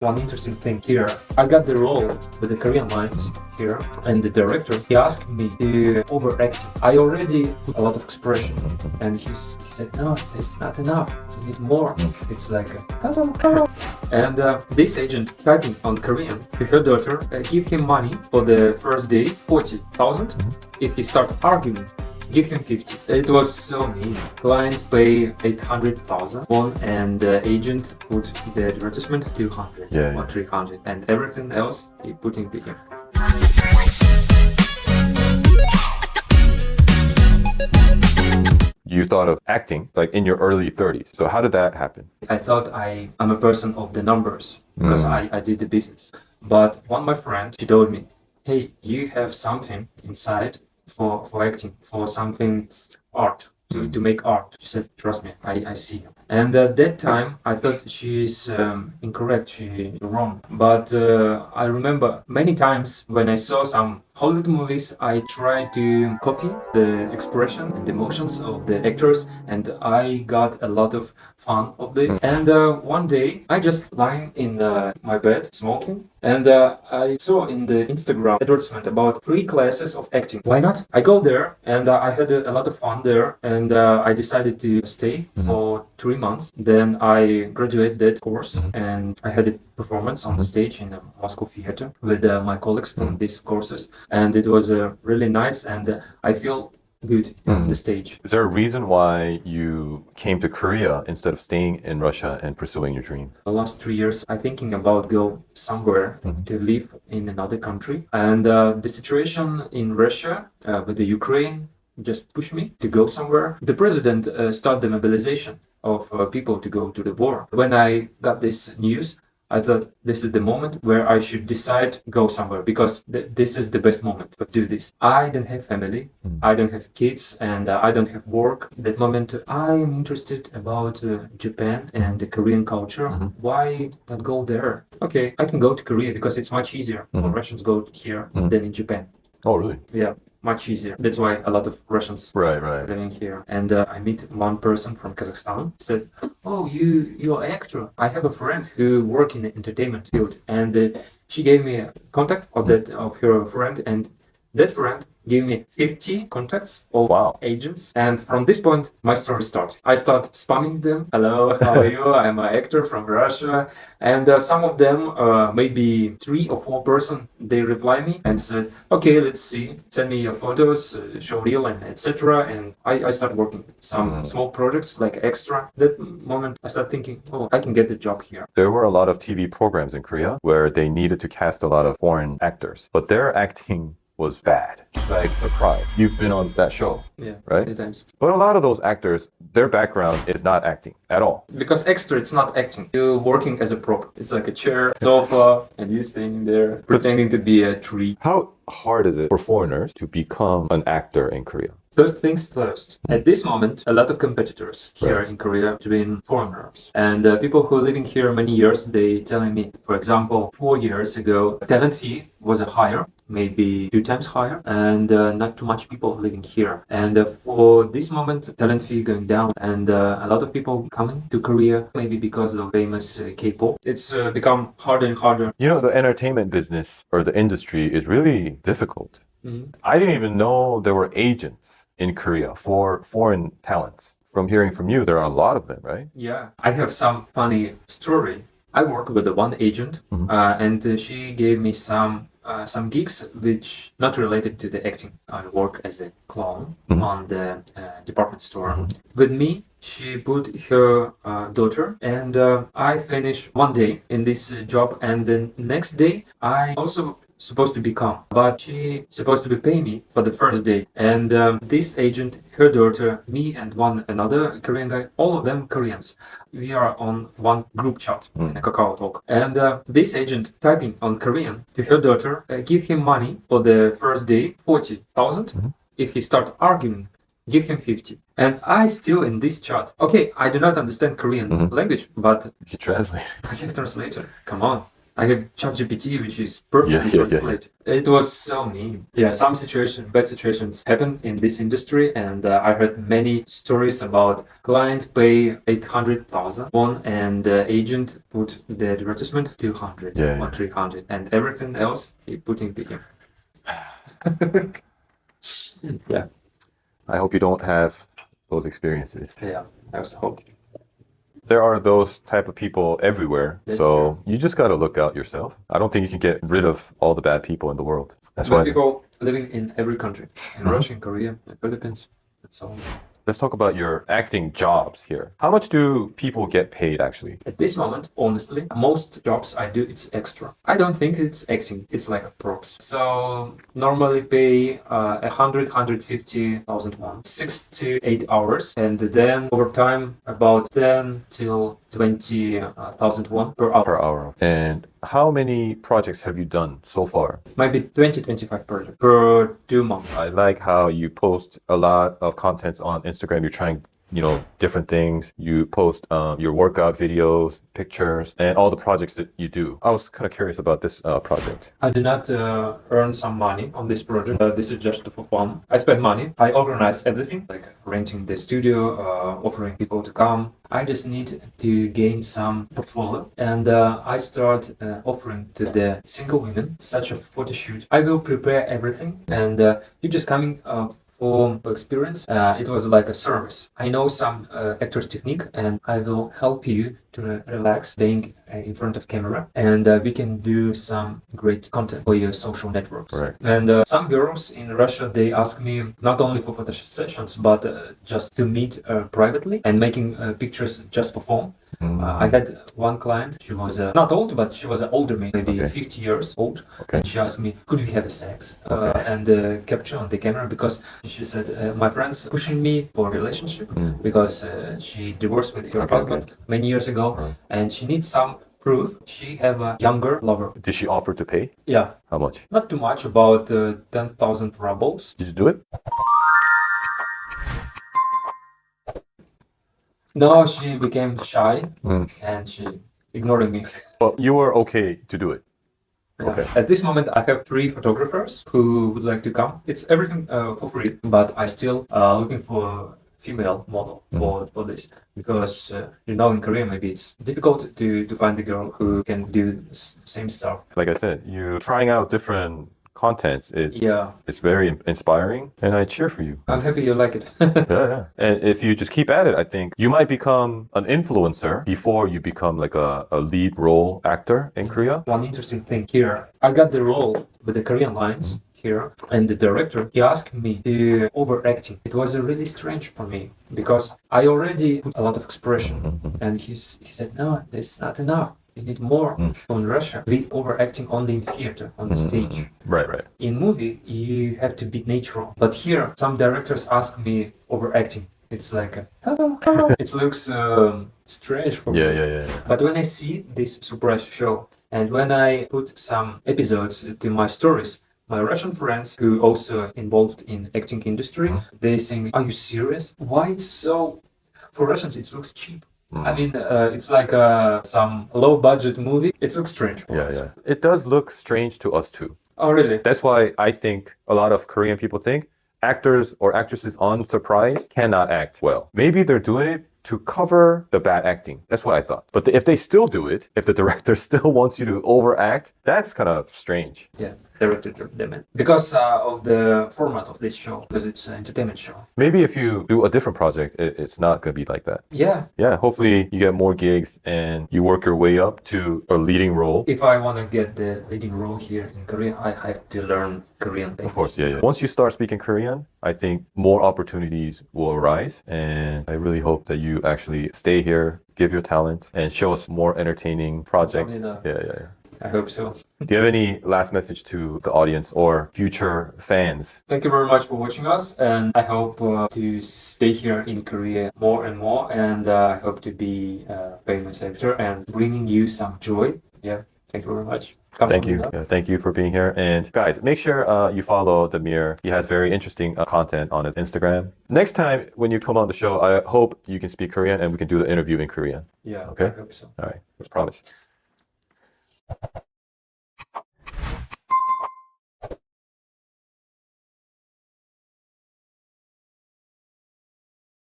One interesting thing here, I got the role with the Korean lines here, and the director, he asked me to overact. I already put a lot of expression, and he said, no, it's not enough, you need more. It's like a, and this agent typing on Korean to her daughter, give him money for the first day, 40,000. If he start arguing, give him 50. It was so mean. Client pay 800,000 won, and agent put the advertisement 200 or 300, and everything else he put into him. You thought of acting like in your early 30s. So how did that happen? I thought I'm a person of the numbers because I did the business. But one my friend, she told me, hey, you have something inside for acting, for something art, to make art. She said, trust me, I see you. And at that time, I thought she's incorrect, she's wrong. But I remember many times when I saw some Hollywood movies, I tried to copy the expression and emotions of the actors, and I got a lot of fun of this. And one day, I just lying in my bed smoking, and I saw in the Instagram advertisement about 3 classes of acting. Why not? I go there, and I had a lot of fun there, and I decided to stay for 3 months. Then I graduated that course, and I had a performance on the stage in the Moscow theater with my colleagues from these courses, and it was really nice, and I feel good on the stage. Is there a reason why you came to Korea instead of staying in Russia and pursuing your dream? The last 3 years, I'm thinking about go somewhere to live in another country, and the situation in Russia with the Ukraine just pushed me to go somewhere. The president started the mobilization of people to go to the war. When I got this news, I thought this is the moment where I should decide go somewhere, because this is the best moment to do this. I don't have family, I don't have kids, and I don't have work. That moment I am interested about Japan and the Korean culture. Why not go there? Okay, I can go to Korea because it's much easier for Russians go here than in Japan. Oh, really? Yeah, much easier. That's why a lot of Russians Right. living here. And I meet one person from Kazakhstan. Said, "Oh, you're an actor. I have a friend who work in the entertainment field," and she gave me a contact of her friend, and that friend gave me 50 contacts of agents. And from this point, my story starts. I start spamming them. Hello, how are you? I'm an actor from Russia. And some of them, maybe 3 or 4 person, they reply me and said, okay, let's see. Send me your photos, show reel, and etc. And I start working some small projects like extra. That moment, I start thinking, oh, I can get the job here. There were a lot of TV programs in Korea where they needed to cast a lot of foreign actors, but their acting was bad. Like, surprise. You've been on that show, right? Many times. But a lot of those actors, their background is not acting at all. Because extra, it's not acting. You're working as a prop. It's like a chair, sofa, and you standing there pretending to be a tree. How hard is it for foreigners to become an actor in Korea? First things first. At this moment, a lot of competitors here in Korea between foreigners. And people who are living here many years, they telling me, for example, 4 years ago, talent fee was higher, maybe 2 times higher, and not too much people living here. And for this moment, talent fee going down, and a lot of people coming to Korea, maybe because of famous K-pop. It's become harder and harder. You know, the entertainment business or the industry is really difficult. I didn't even know there were agents in Korea for foreign talents. From hearing from you, there are a lot of them, right? Yeah, I have some funny story. I work with the one agent, and she gave me some gigs which not related to the acting. I work as a clown on the department store. With me, she put her daughter, and I finished 1 day in this job, and then next day I also supposed to become, but she supposed to be pay me for the first day. And this agent, her daughter, me, and one another Korean guy, all of them Koreans. We are on one group chat in a Kakao Talk. And this agent typing on Korean to her daughter, give him money for the first day, 40,000. If he start arguing, give him 50. And I still in this chat. Okay, I do not understand Korean language, but You translate. I can translate it. Come on. I have ChatGPT, which is perfectly Yeah, yeah, yeah, yeah. translate. It was so mean. Yeah, some bad situations happen in this industry, and I heard many stories about client pay 800,000 won, and agent put the advertisement 200 Yeah, or yeah. 300, and everything else he put into him. Yeah, I hope you don't have those experiences. yeah. I also hope. There are those type of people everywhere, That's so true. you just got to look out yourself. I don't think you can get rid of all the bad people in the world. That's But why. people living in every country, in Mhm. Russia, in Korea, in Philippines, and so on. Let's talk about your acting jobs here. How much do people get paid actually? At this moment, honestly, most jobs I do, it's extra. I don't think it's acting. It's like a props. So normally pay 150,000 won, 6 to 8 hours, and then over time about 10 till 20,000 won per hour. Per hour. And how many projects have you done so far? Maybe 20-25 projects per 2 months. I like how you post a lot of contents on Instagram. You're trying, different things. You post your workout videos, pictures, and all the projects that you do. I was kind of curious about this project. I did not earn some money on this project. This is just for fun. I spend money. I organize everything, like renting the studio, offering people to come. I just need to gain some portfolio, and I start offering to the single women such a photo shoot. I will prepare everything, and you just coming for experience. It was like a service. I know some actor's technique, and I will help you to relax being in front of camera, and we can do some great content for your social networks. Right. And some girls in Russia, they ask me not only for photo sessions, but just to meet privately and making pictures just for fun. I had one client. She was not old, but she was older, maybe Okay. 50 years old. Okay. And she asked me, "Could we have a sex?" And capture on the camera, because she said, "My friends pushing me for a relationship because she divorced with her Okay, husband many years ago, and she needs some proof she have a younger lover." Did she offer to pay? Yeah, How much? not too much, about 10,000 rubles. Did you do it? No, she became shy and she ignored me. Well, you were okay to do it. Yeah. Okay. At this moment, I have 3 photographers who would like to come. It's everything for free, but I still looking for female model for this, because in Korea maybe it's difficult to find a girl who can do same stuff. Like I said, you trying out different contents is Yeah, it's very inspiring, and I cheer for you. I'm happy you like it. Yeah. And if you just keep at it, I think you might become an influencer before you become like a lead role actor in Korea. One interesting thing here, I got the role with the Korean lines here, and the director, he asked me to overacting. It was really strange for me because I already put a lot of expression, and he said, "No, that's not enough. You need more." In Russia, we overacting only in theater, on the stage. Right. In movie, you have to be natural. But here, some directors ask me overacting. It's like, it looks strange for me. Yeah. But when I see this surprise show, and when I put some episodes to my stories, my Russian friends who also involved in acting industry, they say, "Are you serious? Why it's so?" For Russians, it looks cheap. I mean, it's like some low budget movie. It looks strange. For us. Yeah. It does look strange to us too. Oh, really? That's why I think a lot of Korean people think actors or actresses on Surprise cannot act well. Maybe they're doing it to cover the bad acting. That's what I thought. But if they still do it, if the director still wants you to overact, that's kind of strange. Yeah, directed them because of the format of this show, because it's an entertainment show. Maybe if you do a different project, it's not going to be like that. Yeah, Yeah, hopefully you get more gigs and you work your way up to a leading role. if I want to get the leading role here in Korea, I have to learn Korean. Of course, yeah. Once you start speaking Korean, I think more opportunities will arise. And I really hope that you actually stay here, give your talent, and show us more entertaining projects. Something Yeah. I hope so. Do you have any last message to the audience or future fans? Thank you very much for watching us, and I hope to stay here in Korea more and more, and I hope to be a famous actor and bringing you some joy. Yeah, thank you very much. Thank you. Yeah, thank you for being here. And guys, make sure you follow Damir. He has very interesting content on his Instagram. Next time when you come on the show, I hope you can speak Korean and we can do the interview in Korean. Yeah, Okay. I hope so. All right. Let's promise.